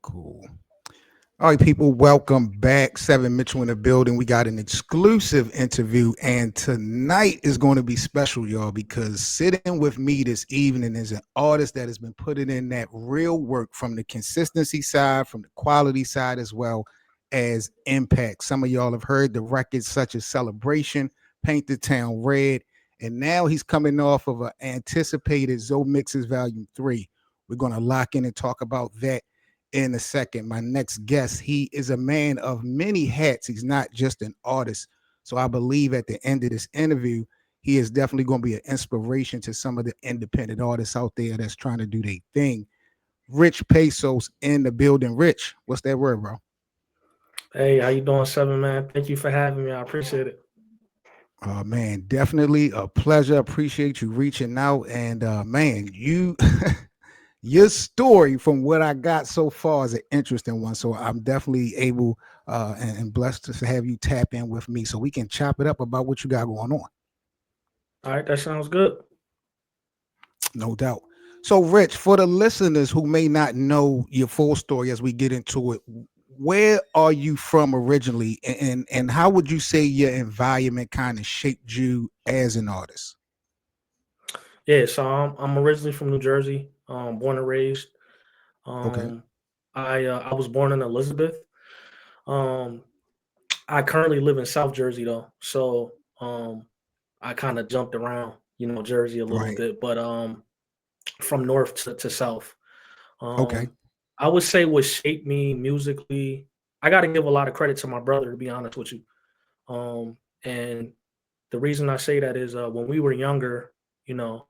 Cool. All right, people, welcome back. Seven Mitchell in the building. We got an exclusive interview, and tonight is going to be special, y'all, because sitting with me this evening is an artist that has been putting in that real work from the consistency side, from the quality side, as well as impact. Some of y'all have heard the records such as Celebration, Paint the Town Red, and now he's coming off of an anticipated Zoe Mixes Volume 3. We're going to lock in and talk about that in a second. My next guest, he is a man of many hats. He's not just an artist. So I believe at the end of this interview, he is definitely going to be an inspiration to some of the independent artists out there that's trying to do their thing. Rich Pesos in the building. Rich, what's that word, bro? Hey, how you doing, Seven, man? Thank you for having me. I appreciate it. Man, definitely a pleasure. Appreciate you reaching out. And man, you your story from what I got so far is an interesting one. So I'm definitely able and blessed to have you tap in with me so we can chop it up about what you got going on. All right, that sounds good. No doubt. So, Rich, for the listeners who may not know your full story as we get into it, where are you from originally, and how would you say your environment kind of shaped you as an artist? Yeah, so I'm originally from New Jersey, born and raised. Okay. Um, I was born in Elizabeth. Um, I currently live in South Jersey though, so I kind of jumped around, Jersey a little Right. bit, but from north to south. Okay. Um, I would say what shaped me musically. I got to give a lot of credit to my brother, to be honest with you. And the reason I say that is when we were younger, you know,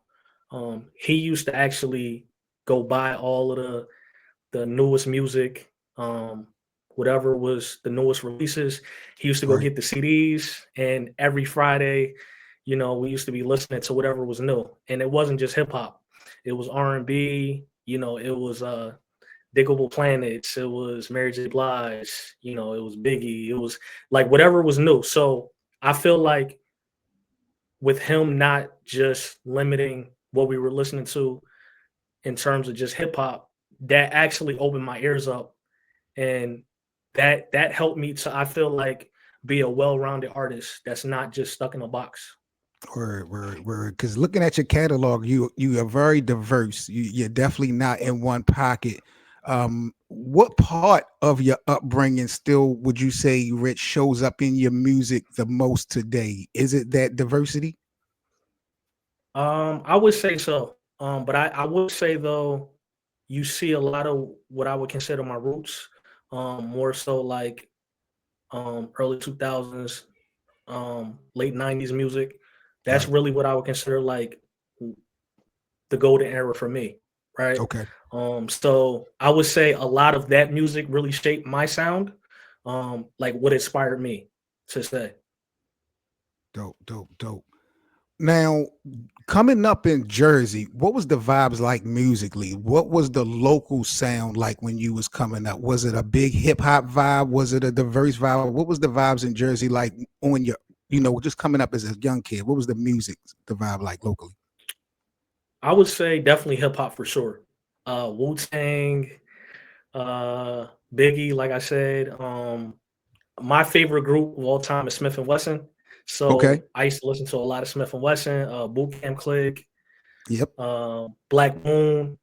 he used to actually go buy all of the newest music, whatever was the newest releases. He used to go Right. get the CDs, and every Friday, we used to be listening to whatever was new, and it wasn't just hip hop. It was R&B. It was Diggable Planets. It was Mary J. Blige. It was Biggie. It was like whatever was new. So I feel like with him not just limiting what we were listening to in terms of just hip hop, that actually opened my ears up, and that helped me to, I feel like, be a well-rounded artist that's not just stuck in a box. Word. Because looking at your catalog, you are very diverse. You're definitely not in one pocket. What part of your upbringing still would you say, Rich, shows up in your music the most today? Is it that diversity? I would say so. But I would say though, you see a lot of what I would consider my roots, more so like early 2000s, late 90s music. That's Right. really what I would consider like the golden era for me, right? Okay. So I would say a lot of that music really shaped my sound, like what inspired me to say. Dope. Now, coming up in Jersey, what was the vibes like musically? What was the local sound like when you was coming up? Was it a big hip hop vibe? Was it a diverse vibe? What was the vibes in Jersey like on your, just coming up as a young kid? What was the music, the vibe like locally? I would say definitely hip hop for sure. Wu Tang, Biggie, like I said. My favorite group of all time is Smith and Wesson. Okay. So I used to listen to a lot of Smith and Wesson, Boot Camp Click, Yep. Black Moon.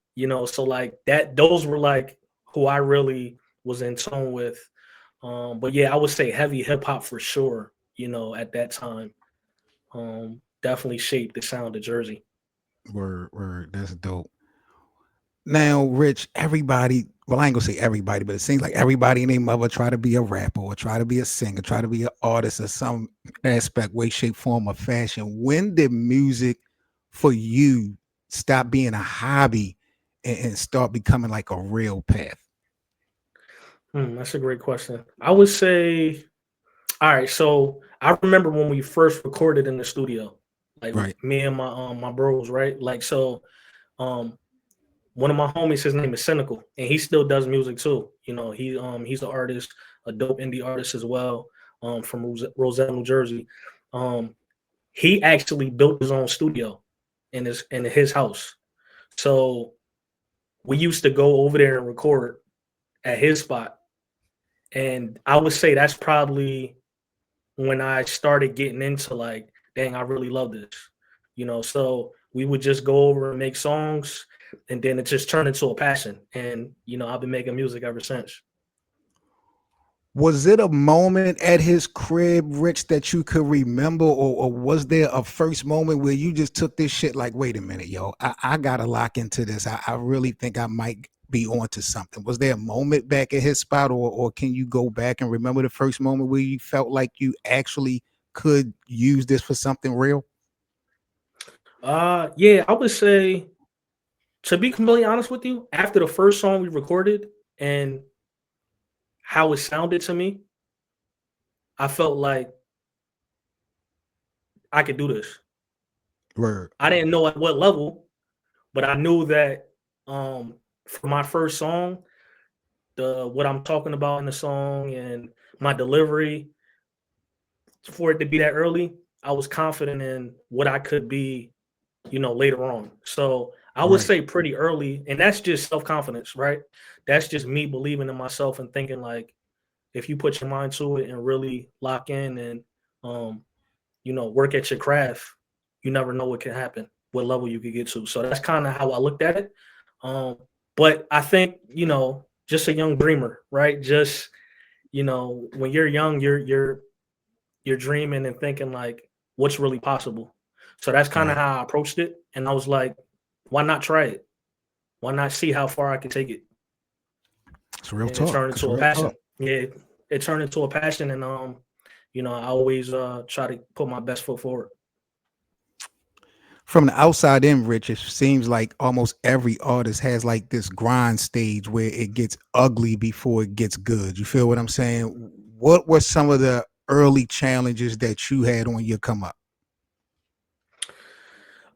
So like that, those were like who I really was in tune with. But yeah, I would say heavy hip hop for sure. At that time, definitely shaped the sound of Jersey. Word. That's dope. Now, Rich, everybody, well, I ain't gonna say everybody, but it seems like everybody and their mother try to be a rapper or try to be a singer, try to be an artist or some aspect, way, shape, form, or fashion. When did music for you stop being a hobby and start becoming like a real path? That's a great question. I would say, all right. So I remember when we first recorded in the studio, like Right. me and my bros, right? Like so, um, one of my homies, his name is Cynical, and he still does music too. He's an artist, a dope indie artist as well, from Roselle, New Jersey. Um, he actually built his own studio in his house. So we used to go over there and record. at his spot. And I would say that's probably when I started getting into like, dang, I really love this. So we would just go over and make songs, and then it just turned into a passion. And I've been making music ever since. Was it a moment at his crib, Rich, that you could remember, or was there a first moment where you just took this shit like, wait a minute, yo, I gotta lock into this. I really think I might be onto something. Was there a moment back at his spot, or can you go back and remember the first moment where you felt like you actually could use this for something real? Yeah, I would say, to be completely honest with you, after the first song we recorded and how it sounded to me, I felt like I could do this. Word. I didn't know at what level, but I knew that for my first song, the what I'm talking about in the song and my delivery, for it to be that early, I was confident in what I could be, later on. So I would Right. say pretty early, and that's just self-confidence, right? That's just me believing in myself and thinking like, if you put your mind to it and really lock in and um, work at your craft, you never know what can happen, what level you could get to. So that's kind of how I looked at it. Um, but I think, just a young dreamer, right? Just, when you're young, you're dreaming and thinking like, what's really possible. So that's kind of Right. how I approached it. And I was like, why not try it? Why not see how far I can take it? It's real And it talk. turned It's into a real passion. talk. Yeah, it turned into a passion, and I always try to put my best foot forward. From the outside in, Rich, it seems like almost every artist has like this grind stage where it gets ugly before it gets good. You feel what I'm saying? What were some of the early challenges that you had on your come up?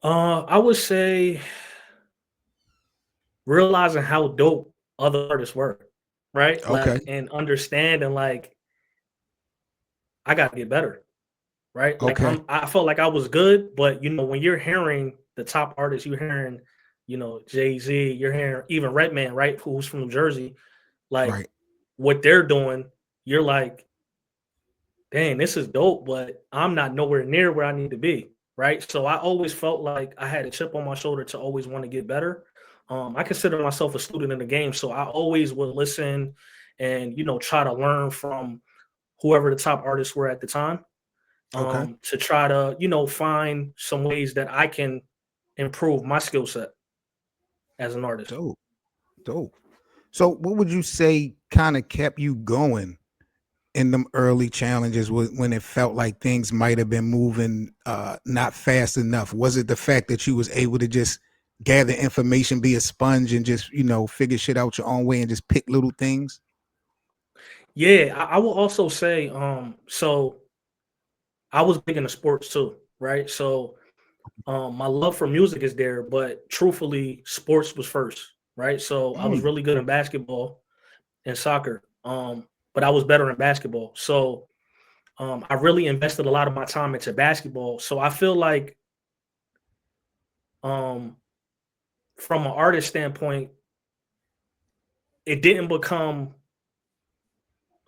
I would say realizing how dope other artists were, right? Okay. Like, and understanding like I got to get better, right? Like Okay. I felt like I was good, but when you're hearing the top artists, you're hearing, Jay-Z, you're hearing even Redman, right? Who's from New Jersey, like Right. what they're doing, you're like, dang, this is dope, but I'm not nowhere near where I need to be. Right. So I always felt like I had a chip on my shoulder to always want to get better. I consider myself a student in the game. So I always would listen and, try to learn from whoever the top artists were at the time, Okay. to try to, find some ways that I can improve my skill set as an artist. Dope. Dope. So what would you say kind of kept you going in them early challenges when it felt like things might have been moving not fast enough? Was it the fact that you was able to just gather information, be a sponge, and just figure shit out your own way and just pick little things? Yeah, I will also say, so I was big into sports too, right? So my love for music is there, but truthfully, sports was first, right? So I was Mm, really good in basketball and soccer, but I was better in basketball. So I really invested a lot of my time into basketball. So I feel like, um, from an artist standpoint, it didn't become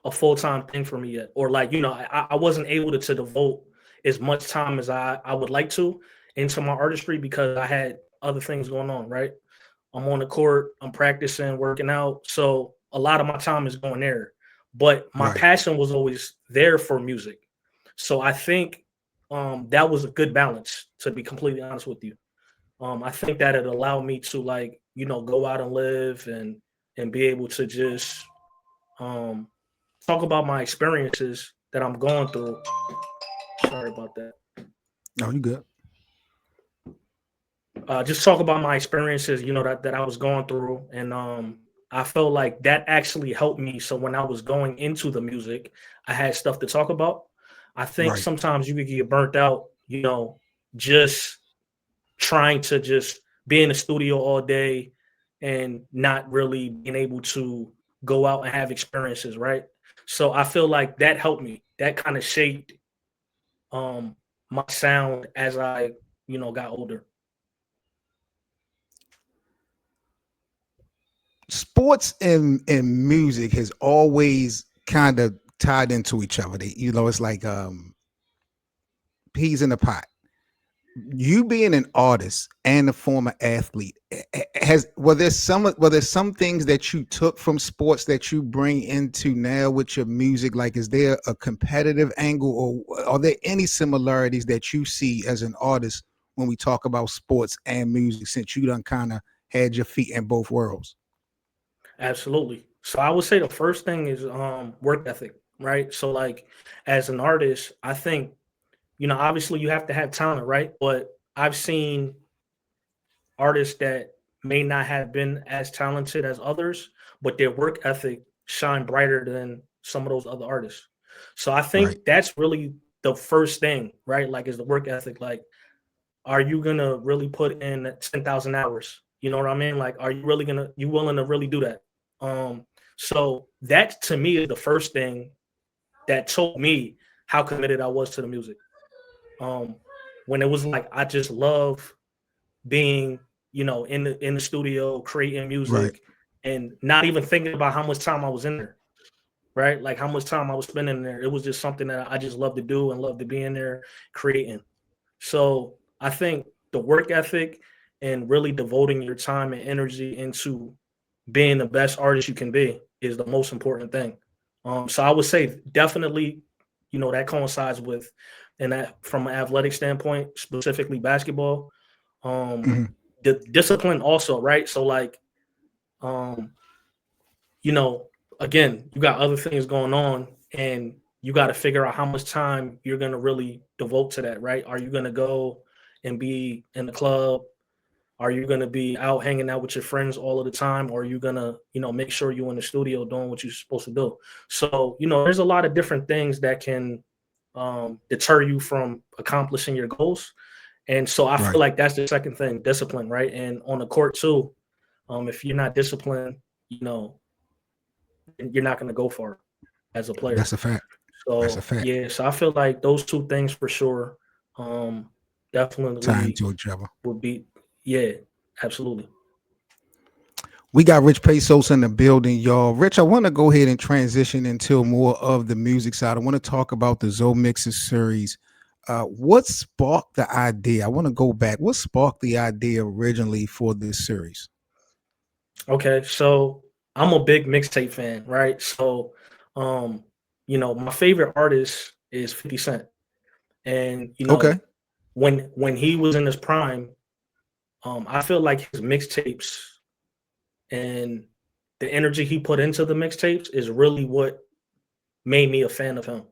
a full-time thing for me yet, or like I wasn't able to devote as much time as I would like to into my artistry because I had other things going on, right? I'm on the court, I'm practicing, working out. So a lot of my time is going there. But my right. passion was always there for music. So I think that was a good balance, to be completely honest with you. I think that it allowed me to like, go out and live and be able to just um talk about my experiences that I'm going through. Sorry about that. No, you good. Just talk about my experiences, that I was going through, and I felt like that actually helped me. So when I was going into the music, I had stuff to talk about. I think Right. sometimes you could get burnt out, just trying to just be in the studio all day and not really being able to go out and have experiences, right? So I feel like that helped me. That kind of shaped um my sound as I, got older. sports and music has always kind of tied into each other. It's like peas in a pot. You being an artist and a former athlete, there's some things that you took from sports that you bring into now with your music? Like, is there a competitive angle, or are there any similarities that you see as an artist when we talk about sports and music, since you done kind of had your feet in both worlds? Absolutely. So I would say the first thing is work ethic, right? So like as an artist, I think, obviously you have to have talent, right? But I've seen artists that may not have been as talented as others, but their work ethic shine brighter than some of those other artists. So I Right. think that's really the first thing, right? Like is the work ethic. Like, are you gonna really put in 10,000 hours? You know what I mean? Like, are you willing to really do that? Um, so that to me is the first thing that told me how committed I was to the music. Um, when it was like I just love being, in the studio creating Right. music and not even thinking about how much time I was in there, right? Like how much time I was spending in there. It was just something that I just love to do and love to be in there creating. So I think the work ethic and really devoting your time and energy into being the best artist you can be is the most important thing. So I would say definitely, that coincides with, and that from an athletic standpoint, specifically basketball, um, Mhm. the discipline also, right? So like, um, you know, again, you got other things going on, and you got to figure out how much time you're going to really devote to that, right? Are you going to go and be in the club? Are you going to be out hanging out with your friends all of the time? Or are you going to, make sure you're in the studio doing what you're supposed to do? So, there's a lot of different things that can deter you from accomplishing your goals. And so I feel Right. like that's the second thing, discipline, right? And on the court too, if you're not disciplined, you're not going to go far as a player. That's a fact. That's a So fact. yeah, so I feel like those two things for sure, um, Time definitely to each other. would be, yeah, absolutely. We got Rich Pesos in the building, y'all. Rich, I want to go ahead and transition into more of the music side. I want to talk about the Zoe Mixes series. What sparked the idea? I want to go back. What sparked the idea originally for this series? Okay, so I'm a big mixtape fan, right? So, um, my favorite artist is 50 Cent, and Okay. when he was in his prime, I feel like his mixtapes and the energy he put into the mixtapes is really what made me a fan of him.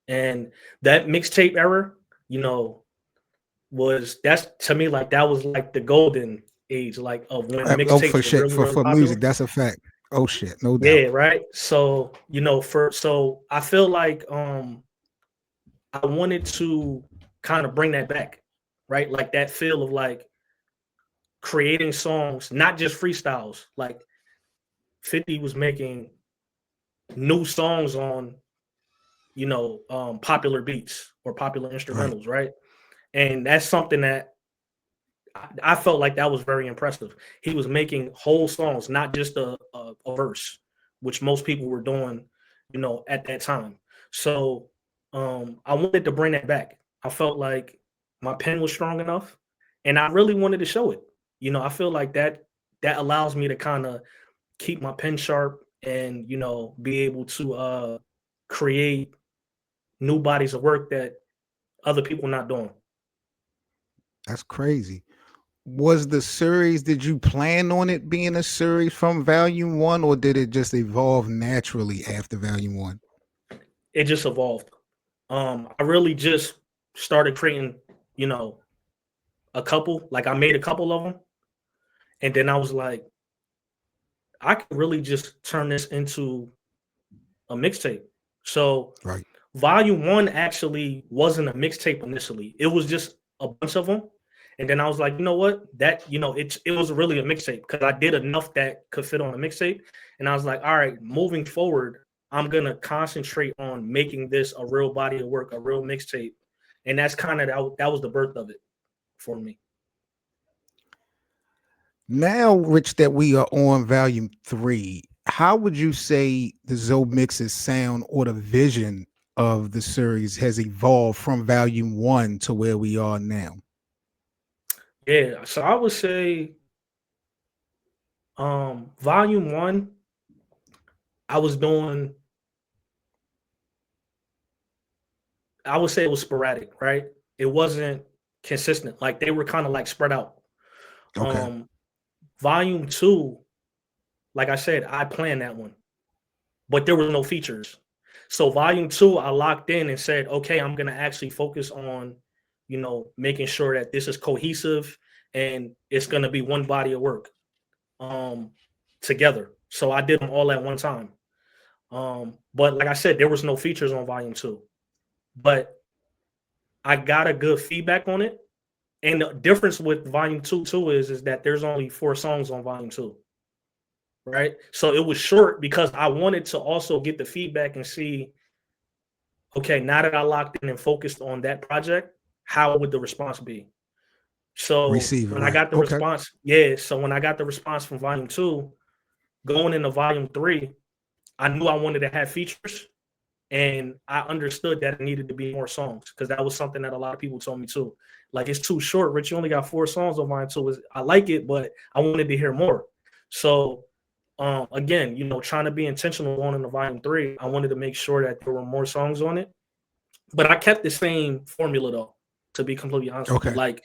And that mixtape era, you know, that's to me like that was like the golden age, like of when Oh, for mixtapes were shit. really, really For music, popular. that's a fact. Oh shit, no doubt. Yeah, right. So, so I feel like I wanted to kind of bring that back, right? Like that feel of like creating songs, not just freestyles. Like 50 was making new songs on, popular beats or popular Right. instrumentals, right? And that's something that I felt like that was very impressive. He was making whole songs, not just a verse, which most people were doing, at that time. So I wanted to bring that back. I felt like my pen was strong enough, and I really wanted to show it. I feel like that allows me to kind of keep my pen sharp and be able to create new bodies of work that other people not doing. That's crazy. Was the series, did you plan on it being a series from Volume One, or did it just evolve naturally after Volume One? It just evolved. I really just started creating, you know, a couple. Like I made a couple of them, and then I was like, I could really just turn this into a mixtape. So Right. volume one actually wasn't a mixtape initially. It was just a bunch of them. And then I was like, you know what? It was really a mixtape because I did enough that could fit on a mixtape. And I was like, all right, moving forward, I'm gonna concentrate on making this a real body of work, a real mixtape. And that's kind of that was the birth of it for me. Now, Rich, that we are on volume 3, how would you say the Zoe Mixes sound or the vision of the series has evolved from volume 1 to where we are now? Yeah, so I would say volume one, I was doing I would say it was sporadic, right? It wasn't consistent. Like they were kind of like spread out. Okay. Um volume two, like I said, I planned that one, but there was no features. So volume two, I locked in and said, okay, I'm gonna actually focus on, making sure that this is cohesive and it's gonna be one body of work um together. So I did them all at one time. But like I said, there was no features on volume two. But I got a good feedback on it. And the difference with volume two too is that there's only 4 songs on volume two, right? So it was short because I wanted to also get the feedback and see, okay, now that I locked in and focused on that project, how would the response be? So Receive it, when I right. got the Okay. response, yeah. So when I got the response from volume two, going into volume three, I knew I wanted to have features. And I understood that it needed to be more songs because that was something that a lot of people told me too. Like it's too short, Rich. You only got 4 songs on mine too. I like it, but I wanted to hear more. So again, trying to be intentional going into volume three, I wanted to make sure that there were more songs on it. But I kept the same formula though, to be completely honest with you. Okay. Like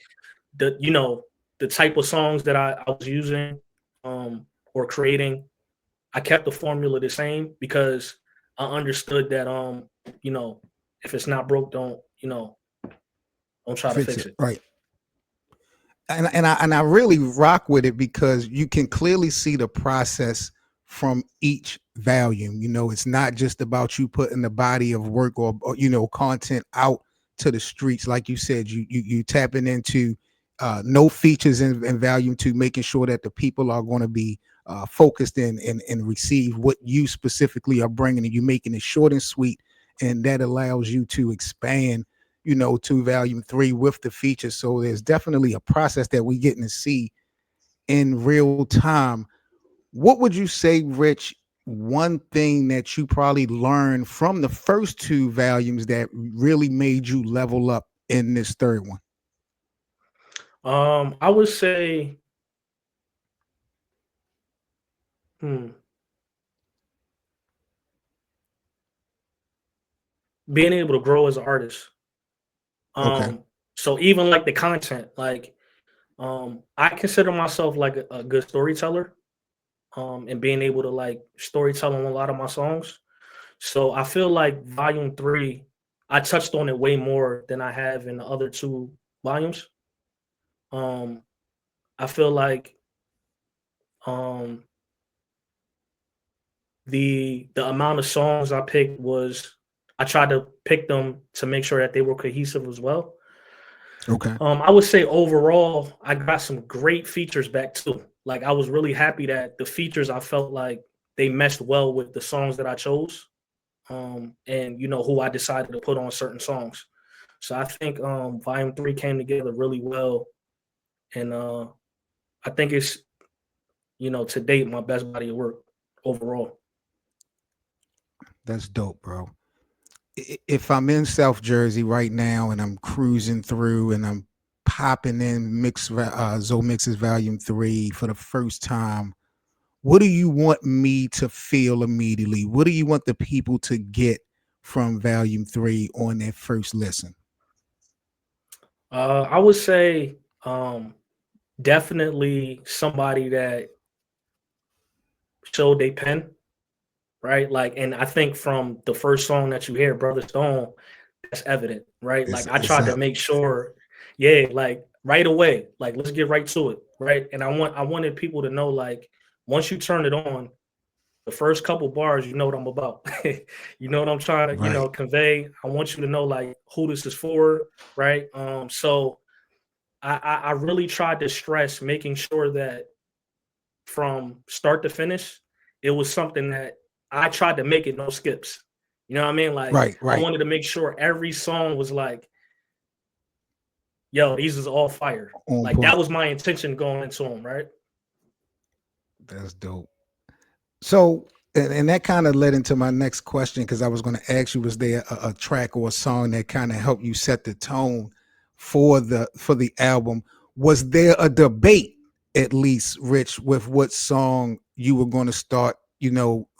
the type of songs that I was using or creating, I kept the formula the same because I understood that you know, if it's not broke, don't try to Fix fix it. it. Right. And I really rock with it because you can clearly see the process from each volume. It's not just about you putting the body of work or content out to the streets. Like you said, you tapping into no features in volume 2, making sure that the people are going to be focused in and receive what you specifically are bringing, and you making it short and sweet, and that allows you to expand to volume 3 with the features. So there's definitely a process that we getting to see in real time. What would you say, Rich? One thing that you probably learned from the first 2 volumes that really made you level up in this third one? I would say, hmm, being able to grow as an artist. Okay. Um, so even like the content, like I consider myself like a good storyteller. And being able to like storytell on a lot of my songs. So I feel like volume three, I touched on it way more than I have in the other 2 volumes. Um, I feel like um the amount of songs I picked was I tried to pick them to make sure that they were cohesive as well. Okay. I would say overall I got some great features back too. Like I was really happy that the features I felt like they meshed well with the songs that I chose. And who I decided to put on certain songs. So I think volume three came together really well. And I think it's, to date my best body of work overall. That's dope, bro. If I'm in South Jersey right now and I'm cruising through and I'm popping in Zoe Mixes Volume 3 for the first time, what do you want me to feel immediately? What do you want the people to get from Volume 3 on their first listen? I would say definitely somebody that showed they pen, right? Like, and I think from the first song that you hear, Brother Stone, that's evident, right? It's Like I it's tried to up. make sure, yeah, like right away, like let's get right to it, right? And I wanted people to know, like, once you turn it on, the first couple bars, you know what I'm about. You know what I'm trying to, Right. convey. I want you to know like who this is for, right? So I really tried to stress making sure that from start to finish, it was something that I tried to make it no skips. You know what I mean? Like Right. I Right. wanted to make sure every song was like, yo, these is all fire. On Like that point. was my intention going into them, right? That's dope. So, and that kind of led into my next question because I was going to ask you: was there a track or a song that kind of helped you set the tone for the album? Was there a debate, at least, Rich, with what song you were going to start,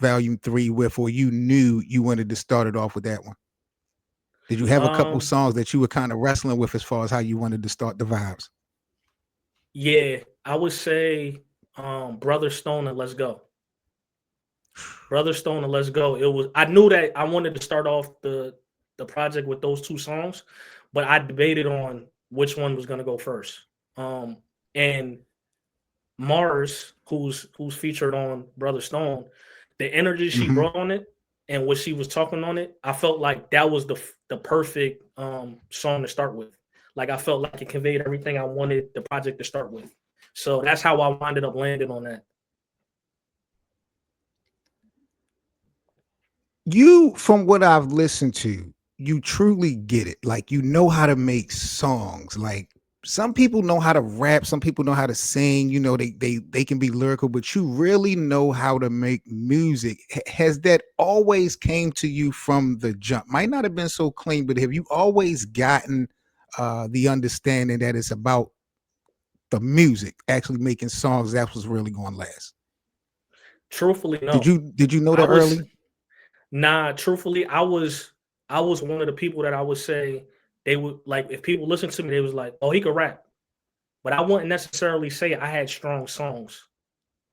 Volume 3 with, or you knew you wanted to start it off with that one? Did you have a couple Um, songs that you were kind of wrestling with as far as how you wanted to start the vibes? yeah, I would say Brother Stone and Let's Go. Brother Stone and Let's Go. It was I knew that I wanted to start off the project with those two songs, but I debated on which one was gonna go first. And Mars, who's featured on Brother Stone, the energy she Hmm. brought on it and what she was talking on it, I felt like that was the perfect song to start with. Like I felt like it conveyed everything I wanted the project to start with. So that's how I winded up landing on that. You, from what I've listened to, you truly get it. Like you know how to make songs. Like some people know how to rap, some people know how to sing. They can be lyrical, but you really know how to make music. Has that always came to you from the jump? Might not have been so clean, but have you always gotten the understanding that it's about the music, actually making songs? That was really going to last. Truthfully, Did no. you know I that was early? Nah, truthfully, I was one of the people that I would say they would like if people listen to me, they was like, "Oh, he could rap," but I wouldn't necessarily say I had strong songs,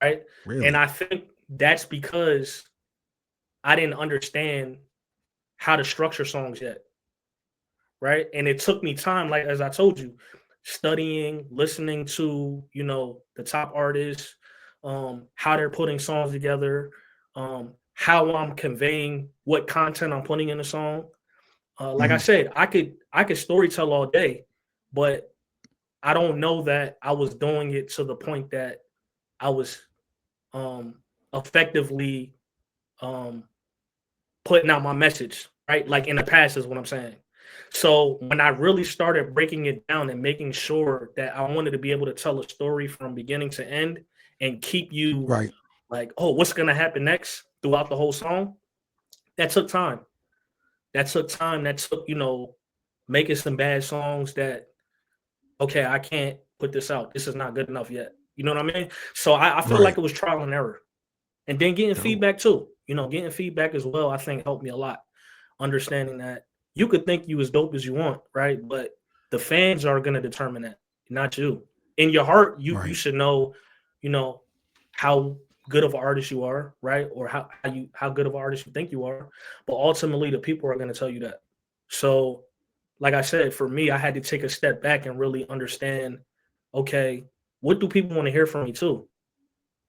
right? And Really? I think that's because I didn't understand how to structure songs yet, right? And it took me time, like as I told you, studying, listening to the top artists, how they're putting songs together, how I'm conveying what content I'm putting in a song. Like I Hmm. said, I could story tell all day, but I don't know that I was doing it to the point that I was um, effectively um, putting out my message, right? Like in the past is what I'm saying. So when I really started breaking it down and making sure that I wanted to be able to tell a story from beginning to end and keep you Right. like, oh, what's gonna happen next throughout the whole song? That took time. That took time. That took, making some bad songs that okay, I can't put this out. This is not good enough yet. You know what I mean? So I feel like Right. it was trial and error. And then getting Dope. feedback too. Getting feedback as well, I think helped me a lot. Understanding that you could think you as dope as you want, right? But the fans are gonna determine that, not you. In your heart, you Right. should know, you know, how good of an artist you are, right? Or how good of an artist you think you are. But ultimately the people are gonna tell you that. So like I said, for me, I had to take a step back and really understand, okay, what do people want to hear from me too,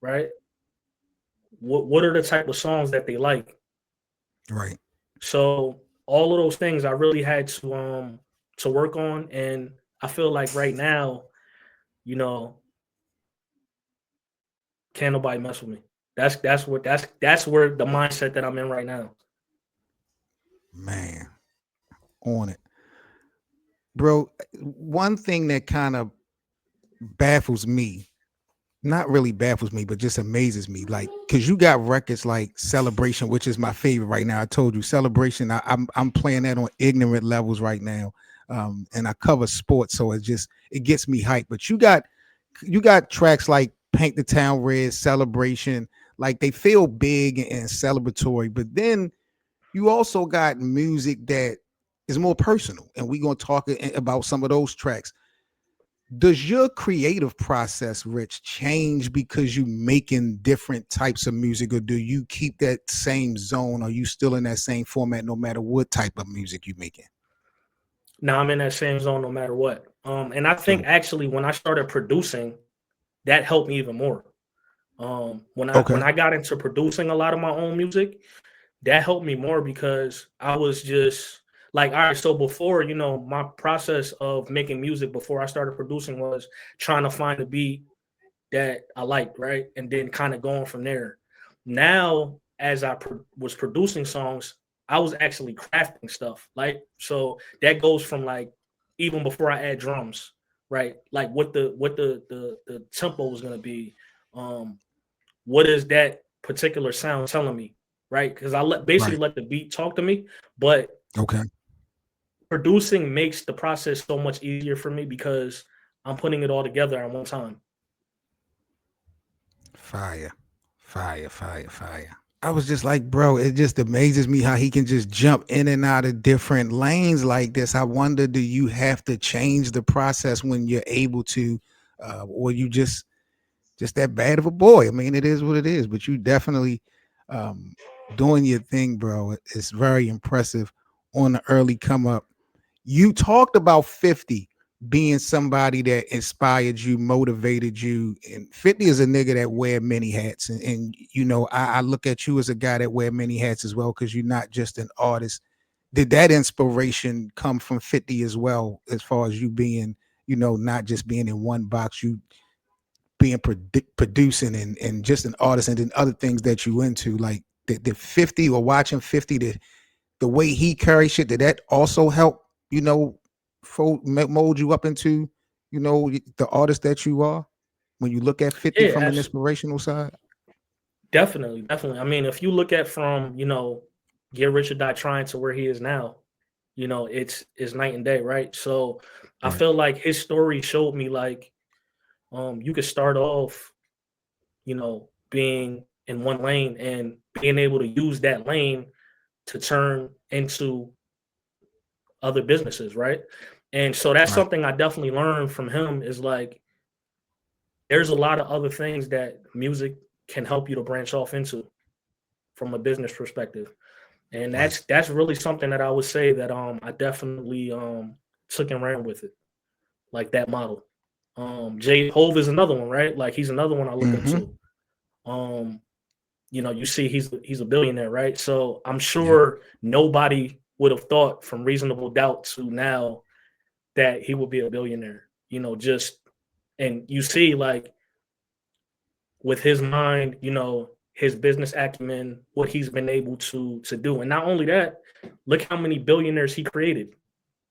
right? What are the type of songs that they like? Right. So all of those things I really had to work on, and I feel like right now, you know, can't nobody mess with me. That's where the mindset that I'm in right now. Man, on it. Bro, one thing that kind of baffles me, not really baffles me, but just amazes me, like, because you got records like Celebration, which is my favorite right now. I told you, Celebration, I'm playing that on ignorant levels right now. And I cover sports, so it gets me hyped. But you got tracks like Paint the Town Red, Celebration, like they feel big and celebratory, but then you also got music that is more personal, and we're going to talk about some of those tracks. Does your creative process, Rich, change because you making different types of music, or do you keep that same zone? Are you still in that same format no matter what type of music you making? Now I'm in that same zone no matter what. And I think Dope. actually when I started producing, that helped me even more. When Okay. I got into producing a lot of my own music, that helped me more because I was just like, all right, so before, my process of making music before I started producing was trying to find a beat that I liked, right? And then kind of going from there. Now, as I was producing songs, I was actually crafting stuff. Like, so that goes from like even before I add drums, right? Like what the tempo was gonna be, um, what is that particular sound telling me, right? Because I basically Right. let the beat talk to me, but Okay. producing makes the process so much easier for me because I'm putting it all together at one time. Fire. Fire. Fire. Fire. I was just like, bro, it just amazes me how he can just jump in and out of different lanes like this. I wonder, do you have to change the process when you're able to, or you just that bad of a boy? I mean, it is what it is, but you definitely um, doing your thing, bro. It's very impressive on the early come up. You talked about 50 being somebody that inspired you, motivated you. And 50 is a nigga that wear many hats. And you know, I look at you as a guy that wear many hats as well, because you're not just an artist. Did that inspiration come from 50 as well, as far as you being, you know, not just being in one box, you being producing and just an artist, and then other things that you into, like the 50 or watching 50, the way he carries shit, did that also help, you know, mold you up into, you know, the artist that you are when you look at 50 Yeah, from an inspirational side? definitely, definitely. I mean, if you look at from, Get Rich or Die Trying to where he is now, it's night and day, right? So I Right. feel like his story showed me like you could start off, being in one lane and being able to use that lane to turn into other businesses, right? And so that's Right. something I definitely learned from him is like there's a lot of other things that music can help you to branch off into from a business perspective. And Right. that's really something that I would say that I definitely took and ran with it, like that model. Jay Hove is another one, right? Like he's another one I look up Mm-hmm. to. Um, you see he's a billionaire, right? So I'm Yep. sure nobody would have thought from reasonable doubt to now that he would be a billionaire. Just and you see like with his mind, his business acumen, what he's been able to do. And not only that, look how many billionaires he created,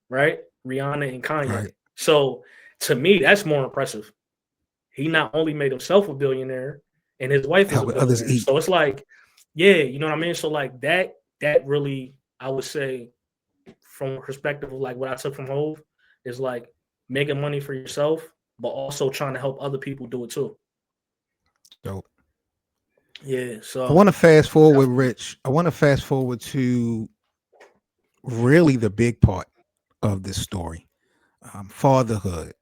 right? Rihanna and Right. Kanye. So to me, that's more impressive. He not only made himself a billionaire and his wife is a Helping others billionaire. eat. So it's like, yeah, you know what I mean? So like that really, I would say, from a perspective of like what I took from Hove is like making money for yourself, but also trying to help other people do it too. Dope. Yeah. I So want to fast forward, definitely. Rich. I want to fast forward to really the big part of this story, fatherhood.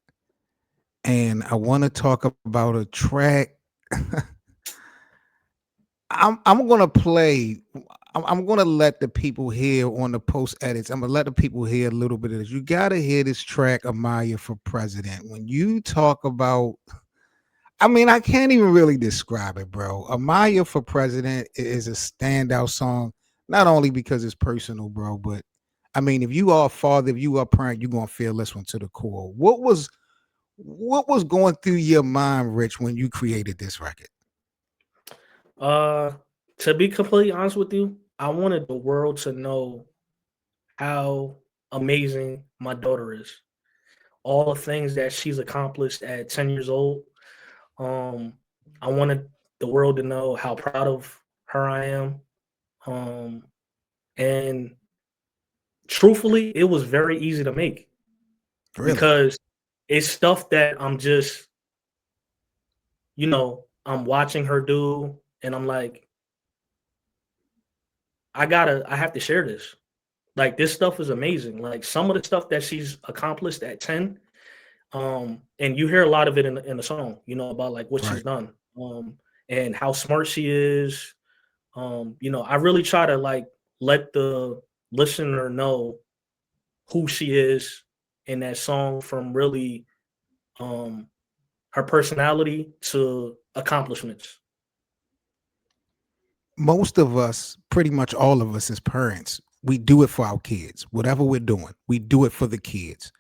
And I want to talk about a track. I'm gonna play. I'm gonna let the people hear on the post edits. I'm gonna let the people hear a little bit of this. You gotta hear this track, Amaya for President. When you talk about, I mean, I can't even really describe it, bro. Amaya for President is a standout song, not only because it's personal, bro, but I mean, if you are a father, if you are a parent, you're gonna feel this one to the core. What was going through your mind, Rich, when you created this record? Uh, to be completely honest with you, I wanted the world to know how amazing my daughter is. All the things that she's accomplished at 10 years old. Um, I wanted the world to know how proud of her I am. Um, and truthfully, it was very easy to make Really? because it's stuff that I'm watching her do, and I'm like, I have to share this. Like this stuff is amazing. Like some of the stuff that she's accomplished at 10, and you hear a lot of it in the song, about like what she's Right. done, and how smart she is. I really try to like let the listener know who she is in that song from really um her personality to accomplishments. Most of us, pretty much all of us as parents, we do it for our kids. Whatever we're doing, we do it for the kids.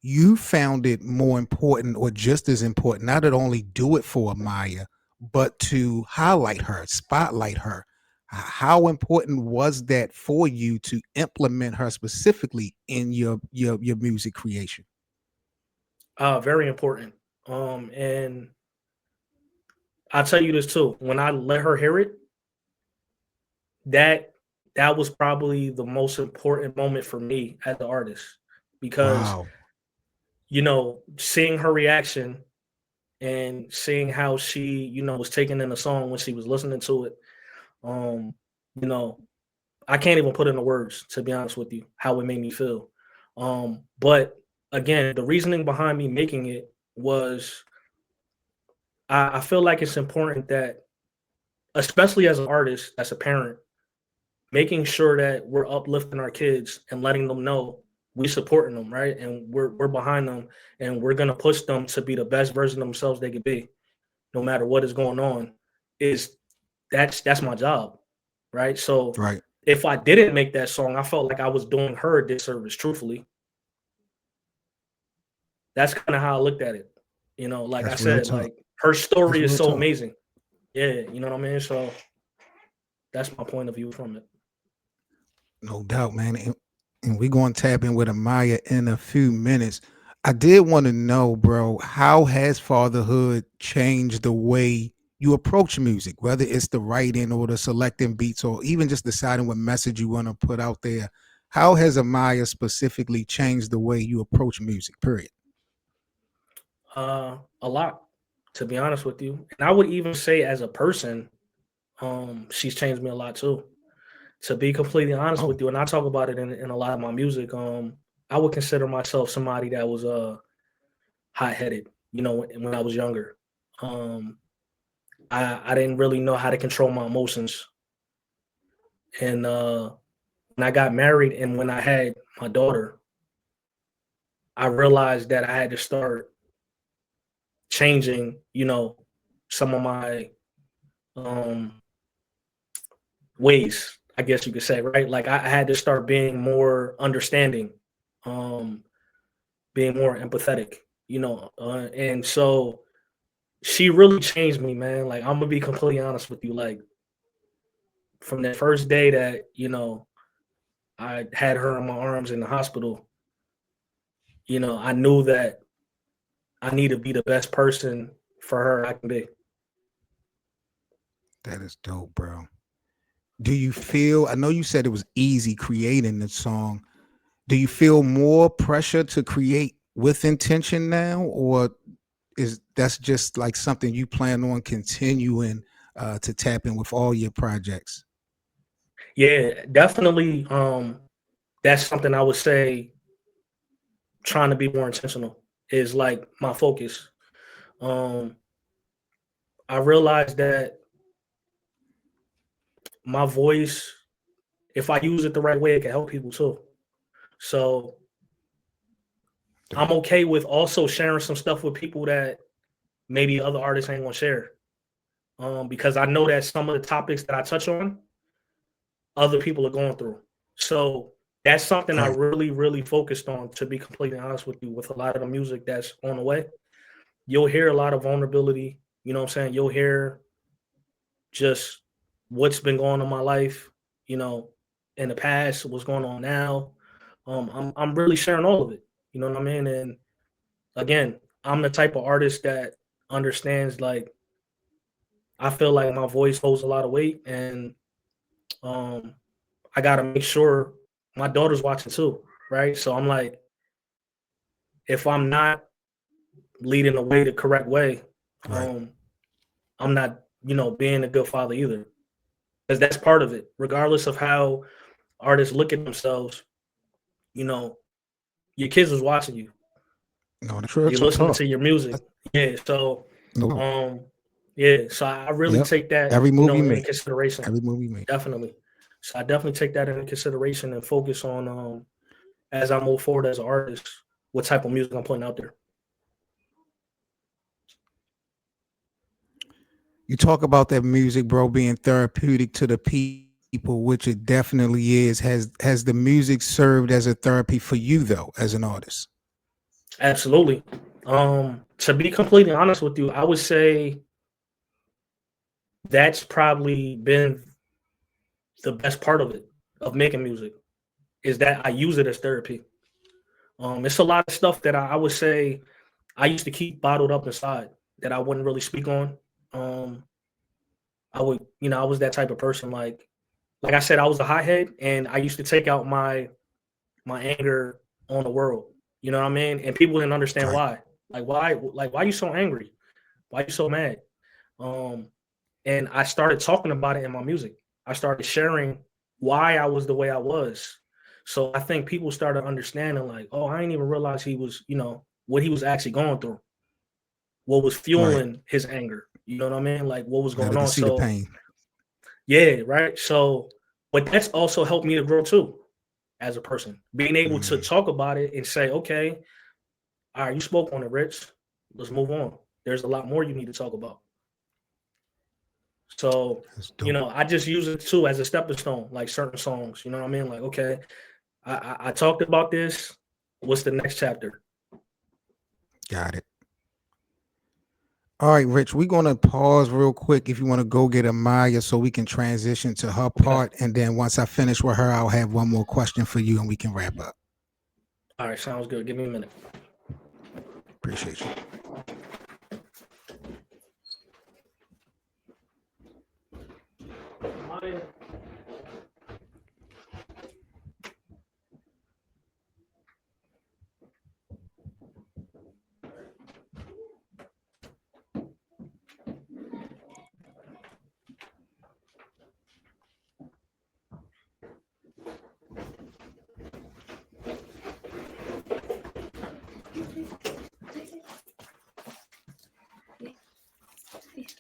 You found it more important or just as important, not to only do it for Amaya, but to highlight her, spotlight her. How important was that for you to implement her specifically in your music creation? Very important. And I'll tell you this too. When I let her hear it, that that was probably the most important moment for me as an artist because Wow. seeing her reaction and seeing how she was taking in the song when she was listening to it, um you know I can't even put into words, to be honest with you, how it made me feel. But again, the reasoning behind me making it was I feel like it's important that, especially as an artist, as a parent, making sure that we're uplifting our kids and letting them know we supporting them, right? And we're behind them, and we're gonna push them to be the best version of themselves they could be, no matter what is going on. Is that's my job, right? So Right. if I didn't make that song, I felt like I was doing her a disservice. Truthfully, that's kind of how I looked at it. Like I That's real said, talk. like her story That's is real so talk. amazing. Yeah, you know what I mean. So that's my point of view from it. No doubt, man. And we're going to tap in with Amaya in a few minutes. I did want to know, bro, how has fatherhood changed the way you approach music, whether it's the writing or the selecting beats or even just deciding what message you want to put out there? How has Amaya specifically changed the way you approach music, period? A lot, to be honest with you, and I would even say as a person, she's changed me a lot too. To be completely honest Oh, with you, and I talk about it in a lot of my music. I would consider myself somebody that was hot headed. When I was younger, um, I didn't really know how to control my emotions, and when I got married and when I had my daughter, I realized that I had to start changing. Some of my um, ways, I guess you could say, right? Like I had to start being more understanding, um, being more empathetic. And so she really changed me, man. Like I'm gonna be completely honest with you. Like from the first day that I had her in my arms in the hospital, I knew that I need to be the best person for her I can be. that is dope, bro. Do you feel, I know you said it was easy creating the song. Do you feel more pressure to create with intention now, or is that's just like something you plan on continuing to tap in with all your projects? Yeah, definitely. That's something I would say. Trying to be more intentional is like my focus. Um, I realized that my voice, if I use it the right way, it can help people too. So I'm Dope. okay with also sharing some stuff with people that maybe other artists ain't gonna share. Because I know that some of the topics that I touch on, other people are going through. So that's something I Right. really, really focused on, to be completely honest with you, with a lot of the music that's on the way. You'll hear a lot of vulnerability. You know what I'm saying? You'll hear just what's been going on in my life, you know, in the past, what's going on now. I'm really sharing all of it. You know what I mean? And again, I'm the type of artist that understands, like, I feel like my voice holds a lot of weight, and um I gotta make sure my daughter's watching too, right? So I'm like, if I'm not leading the way the correct way, Right. um, I'm not, being a good father either. Because that's part of it. Regardless of how artists look at themselves, you know, your kids is watching you. No, that's real You're listening talk. to your music. That's, Yeah. So no. um yeah, so I really Yep. take that, Every move you into make. consideration. Every move you make. Definitely. So I definitely take that into consideration and focus on, as I move forward as an artist, what type of music I'm putting out there. You talk about that music, bro, being therapeutic to the people, which it definitely is. Has the music served as a therapy for you though, as an artist? Absolutely. To be completely honest with you, I would say that's probably been the best part of it, of making music, is that I use it as therapy. It's a lot of stuff that I would say I used to keep bottled up inside that I wouldn't really speak on. um, I would, I was that type of person. Like I said, I was a hothead, and I used to take out my anger on the world. You know what I mean? And people didn't understand Right. why. Why you so angry? Why you so mad? Um, and I started talking about it in my music. I started sharing why I was the way I was. So I think people started understanding, like, oh, I didn't even realize he was, what he was actually going through, what was Right. fueling his anger. You know what I mean? Like what was Now going they can on. see the So pain. yeah, right. So, but that's also helped me to grow too as a person, being able to Mm, talk about it and say, okay, all right, you spoke on it, Rich. Let's move on. There's a lot more you need to talk about. So, that's dope. I just use it too as a stepping stone, like certain songs. You know what I mean? Like, okay, I talked about this. What's the next chapter? Got it. All right, Rich, we're going to pause real quick if you want to go get Amaya so we can transition to her Okay. part. And then once I finish with her, I'll have one more question for you and we can wrap up. All right, sounds good. Give me a minute. Appreciate you.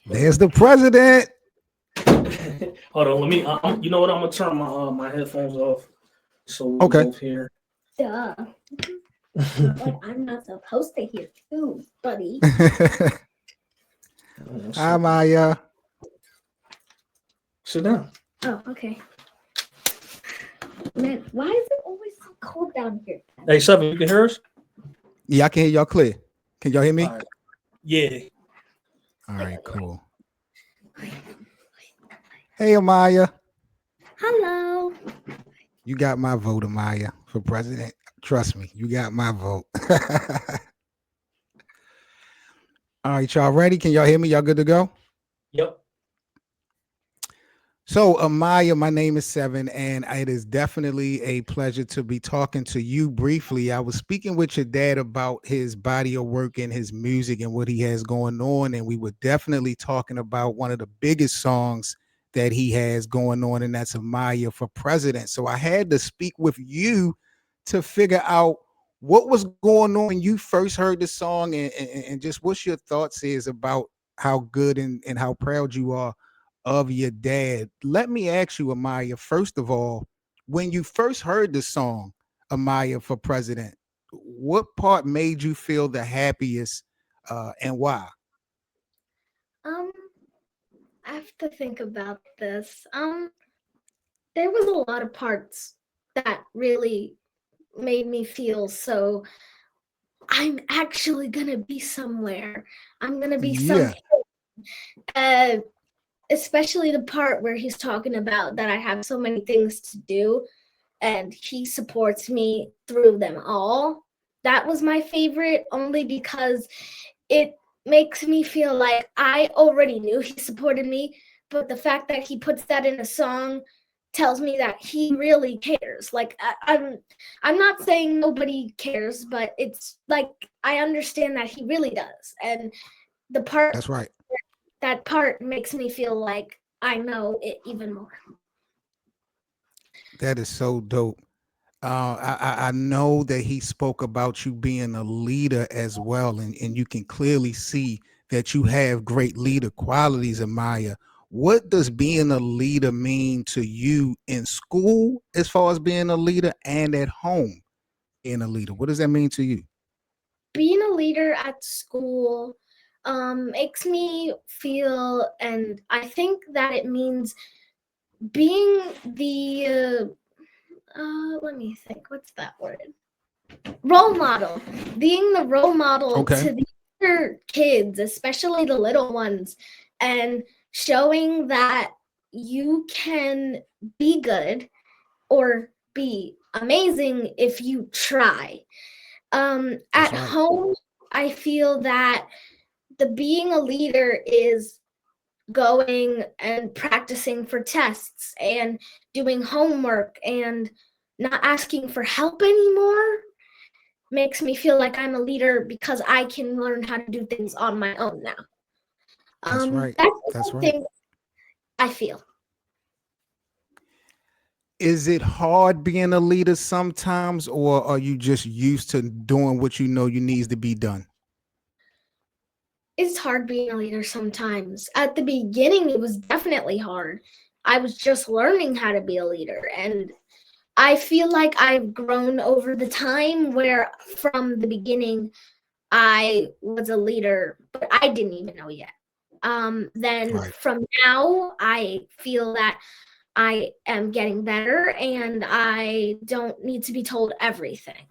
There's the president. Hold on, let me. You know what? I'm gonna turn my headphones off so we can Okay. both hear. Duh. Like I'm not supposed to hear too, buddy. Hi, Maya. Sit down. Oh, okay. Man, why is it always so cold down here? Hey, Seven, you can hear us? Yeah, I can hear y'all clear. Can y'all hear me? All right. Yeah. All right, cool. Hey, Amaya. Hello. You got my vote, Amaya, for president. Trust me, you got my vote. All right, y'all ready? Can y'all hear me? Y'all good to go? Yep. So, Amaya, my name is Seven, and it is definitely a pleasure to be talking to you briefly. I was speaking with your dad about his body of work and his music and what he has going on, and we were definitely talking about one of the biggest songs that he has going on, and that's Amaya for President. So, I had to speak with you to figure out what was going on when you first heard the song, and just what's your thoughts is about how good and how proud you are of your dad. Let me ask you, Amaya, first of all, when you first heard the song, Amaya for President, what part made you feel the happiest and why? Um, I have to think about this. There was a lot of parts that really made me feel so I'm actually gonna be somewhere. I'm gonna be Yeah, something. Uh, especially the part where he's talking about that I have so many things to do and he supports me through them all. That was my favorite only because it makes me feel like I already knew he supported me, but the fact that he puts that in a song tells me that he really cares. Like I'm not saying nobody cares, but it's like I understand that he really does. And the part that's right. that part makes me feel like I know it even more. That is so dope. I know that he spoke about you being a leader as well, and you can clearly see that you have great leader qualities, Amaya. What does being a leader mean to you in school, as far as being a leader, and at home being a leader? What does that mean to you? Being a leader at school makes me feel, and I think that it means being the let me think, what's that word? Role model. Being the role model Okay, to the other kids, especially the little ones, and showing that you can be good or be amazing if you try. that's At right. home, I feel that the being a leader is going and practicing for tests and doing homework and not asking for help anymore makes me feel like I'm a leader because I can learn how to do things on my own now. That's right. That's That's right. something I feel. Is it hard being a leader sometimes, or are you just used to doing what you know you needs to be done? It's hard being a leader sometimes. At the beginning, it was definitely hard. I was just learning how to be a leader, and I feel like I've grown over the time where from the beginning I was a leader, but I didn't even know yet. Then Right. from now, I feel that I am getting better and I don't need to be told everything.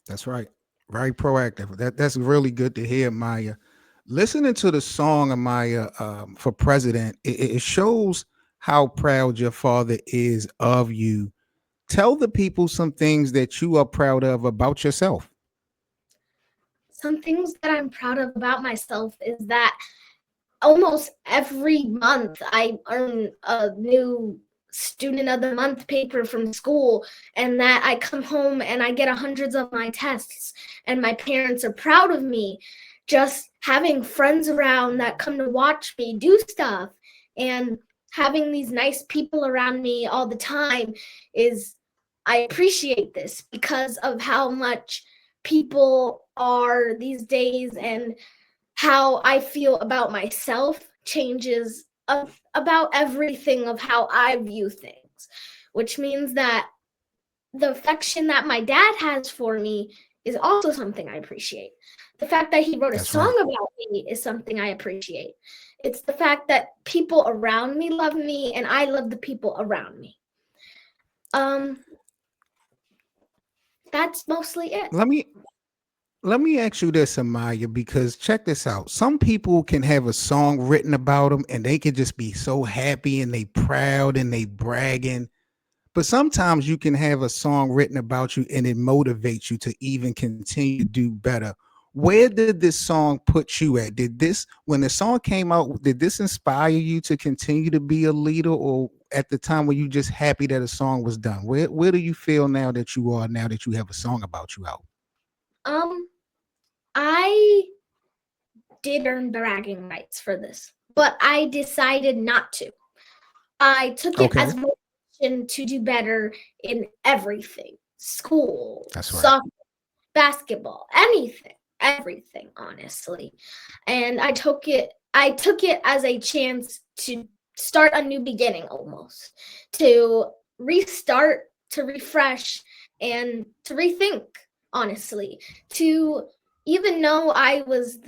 That's right. Very proactive. That's really good to hear, Maya. Listening to the song Amaya for President, it shows how proud your father is of you. Tell the people some things that you are proud of about yourself. Some things that I'm proud of about myself is that almost every month I earn a new student of the month paper from school, and that I come home and I get hundreds of my tests and my parents are proud of me. Just having friends around that come to watch me do stuff and having these nice people around me all the time is I appreciate this because of how much people are these days, and how I feel about myself changes about everything of how I view things, which means that the affection that my dad has for me is also something I appreciate. The fact that he wrote a That's right. song about me is something I appreciate. It's the fact that people around me love me and I love the people around me. Um, that's mostly it. Let me ask you this, Amaya, because check this out. Some people can have a song written about them and they can just be so happy and they proud and they bragging. But sometimes you can have a song written about you and it motivates you to even continue to do better. Where did this song put you at? Did this, when the song came out, did this inspire you to continue to be a leader, or at the time were you just happy that a song was done? Where do you feel now that you are, now that you have a song about you out? Um, I did earn bragging rights for this, but I decided not to. I took it Okay. as motivation to do better in everything: school, That's right. soccer, basketball, anything, everything, honestly. And I took it as a chance to start a new beginning, almost, to restart, to refresh, and to rethink, honestly, to even know I was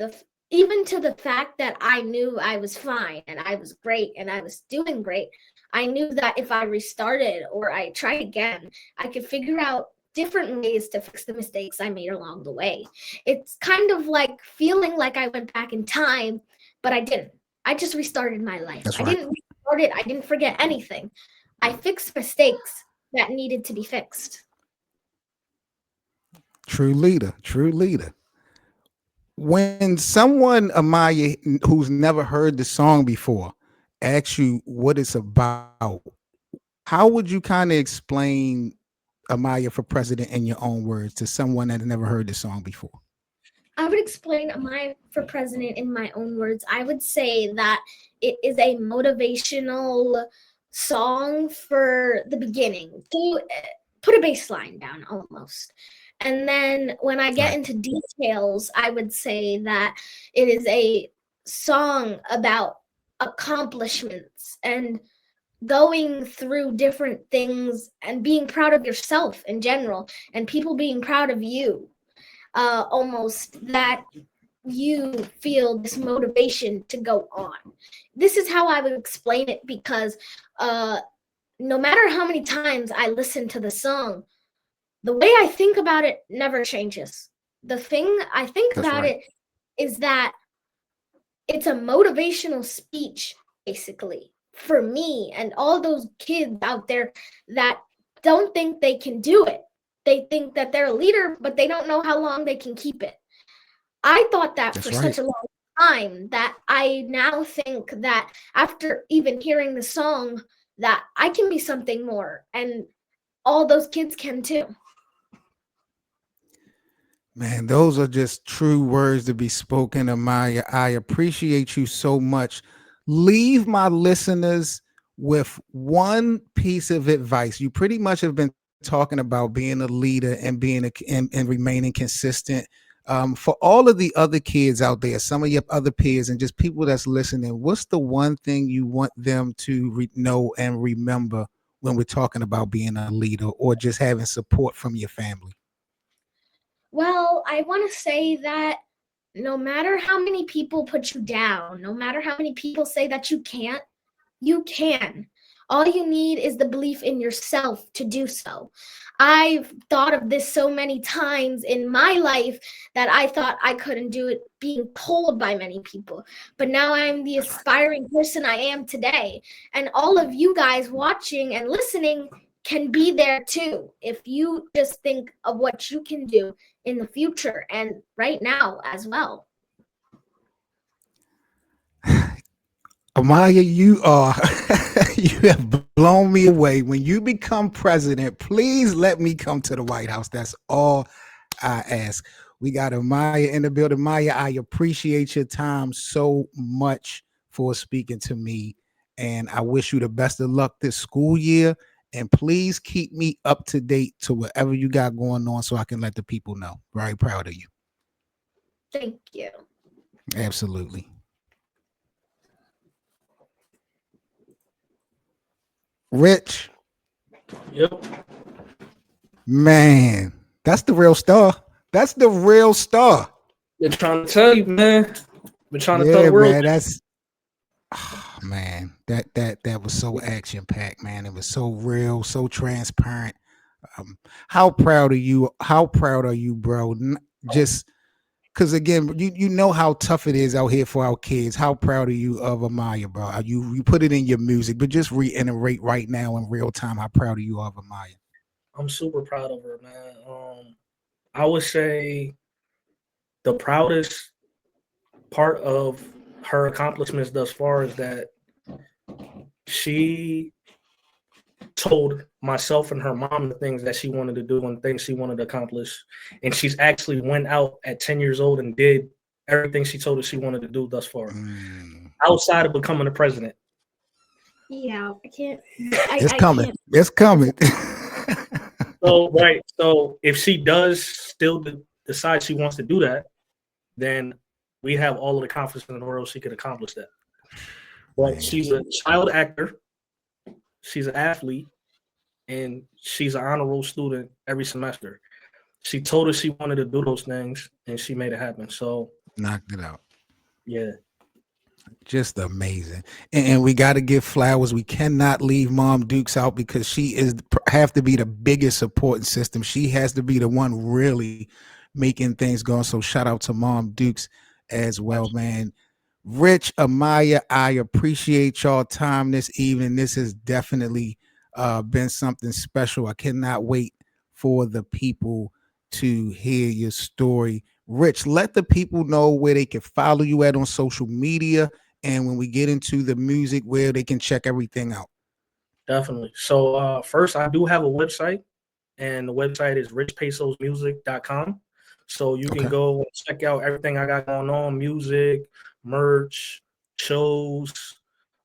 even to the fact that I knew I was fine and I was great and I was doing great. I knew that if I restarted or I tried again, I could figure out different ways to fix the mistakes I made along the way. It's kind of like feeling like I went back in time, but I didn't. I just restarted my life. That's I right. didn't restart it. I didn't forget anything. I fixed mistakes that needed to be fixed. True leader. True leader. When someone, Amaya, who's never heard the song before, asks you what it's about, how would you kind of explain Amaya for President in your own words to someone that never heard the song before? I would explain Amaya for President in my own words. I would say that it is a motivational song for the beginning to put a baseline down almost. And then when I get Right. into details, I would say that it is a song about accomplishments and going through different things and being proud of yourself in general and people being proud of you, almost that you feel this motivation to go on. This is how I would explain it because uh, no matter how many times I listen to the song, the way I think about it never changes. The thing I think That's about right. it is that it's a motivational speech, basically, for me and all those kids out there that don't think they can do it. They think that they're a leader, but they don't know how long they can keep it. I thought that for That's right. such a long time that I now think that after even hearing the song that I can be something more, and all those kids can too. Man, those are just true words to be spoken, Amaya. I appreciate you so much. Leave my listeners with one piece of advice. You pretty much have been talking about being a leader and and remaining consistent. For all of the other kids out there, some of your other peers, and just people that's listening, what's the one thing you want them to know and remember when we're talking about being a leader or just having support from your family? Well, I want to say that no matter how many people put you down, no matter how many people say that you can't, you can. All you need is the belief in yourself to do so. I've thought of this so many times in my life that I thought I couldn't do it being told by many people. But now I'm the aspiring person I am today. And all of you guys watching and listening can be there too if you just think of what you can do in the future and right now as well. Amaya, you are you have blown me away. When you become president, please let me come to the White House. That's all I ask. We got Amaya in the building. Maya, I appreciate your time so much for speaking to me. And I wish you the best of luck this school year. And please keep me up to date to whatever you got going on so I can let the people know. Very proud of you. Thank you. Absolutely. Rich, Yep. man, that's the real star. That's the real star. Been trying to tell you, man. Been trying to tell Yeah, the world. man. That's man. That was so action packed, man. It was so real, so transparent. How proud of you? How proud are you, bro? Just because again, you know how tough it is out here for our kids. How proud are you of Amaya, bro? You put it in your music, but just reiterate right now in real time. How proud are you of Amaya? I'm super proud of her, man. I would say the proudest part of her accomplishments thus far is that she told myself and her mom the things that she wanted to do and things she wanted to accomplish. And she's actually went out at 10 years old and did everything she told us she wanted to do thus far, outside of becoming the president. Yeah, I can't. It's I coming. can't. It's coming. So, right. So if she does still decide she wants to do that, then we have all of the confidence in the world she could accomplish that. But Man. she's a child actor, she's an athlete, and she's an honor roll student every semester. She told us she wanted to do those things, and she made it happen. So, Knocked it out. yeah. Just amazing. And we got to give flowers. We cannot leave Mom Dukes out because she is have to be the biggest supporting system. She has to be the one really making things go. So shout out to Mom Dukes as well, man. Rich, Amaya, I appreciate y'all time this evening. This has definitely been something special. I cannot wait for the people to hear your story. Rich, let the people know where they can follow you at on social media, and when we get into the music, where they can check everything out. Definitely. So first, I do have a website, and the website is richpesosmusic.com. So you can Okay. go and check out everything I got going on: music, merch, shows,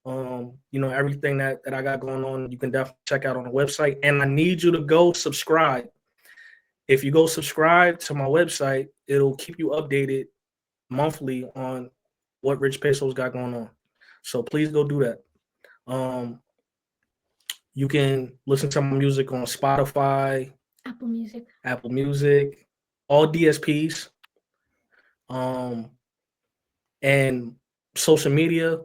everything that I got going on. You can definitely check out on the website. And I need you to go subscribe. If you go subscribe to my website, it'll keep you updated monthly on what Rich Pesos got going on. So please go do that. You can listen to my music on Spotify, Apple Music, all DSPs, and social media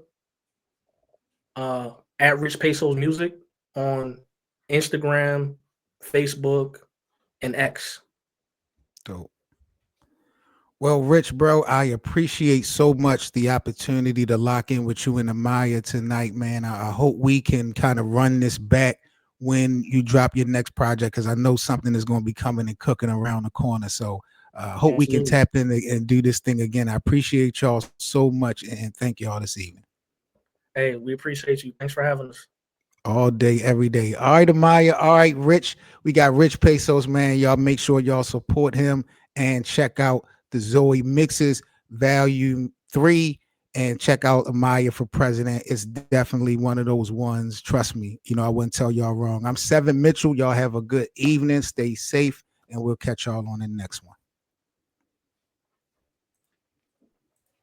at Rich Pesos Music on Instagram, Facebook, and X. Dope. Well, Rich, bro, I appreciate so much the opportunity to lock in with you and Amaya tonight, man. I hope we can kind of run this back when you drop your next project because I know something is going to be coming and cooking around the corner. So Hope we can Absolutely. tap in and do this thing again. I appreciate y'all so much and thank y'all this evening. Hey, we appreciate you. Thanks for having us. All day, every day. All right, Amaya. All right, Rich. We got Rich Pesos, man. Y'all make sure y'all support him and check out the Zoe Mixes Volume 3 and check out Amaya for President. It's definitely one of those ones. Trust me. You know, I wouldn't tell y'all wrong. I'm Seven Mitchell. Y'all have a good evening. Stay safe, and we'll catch y'all on the next one.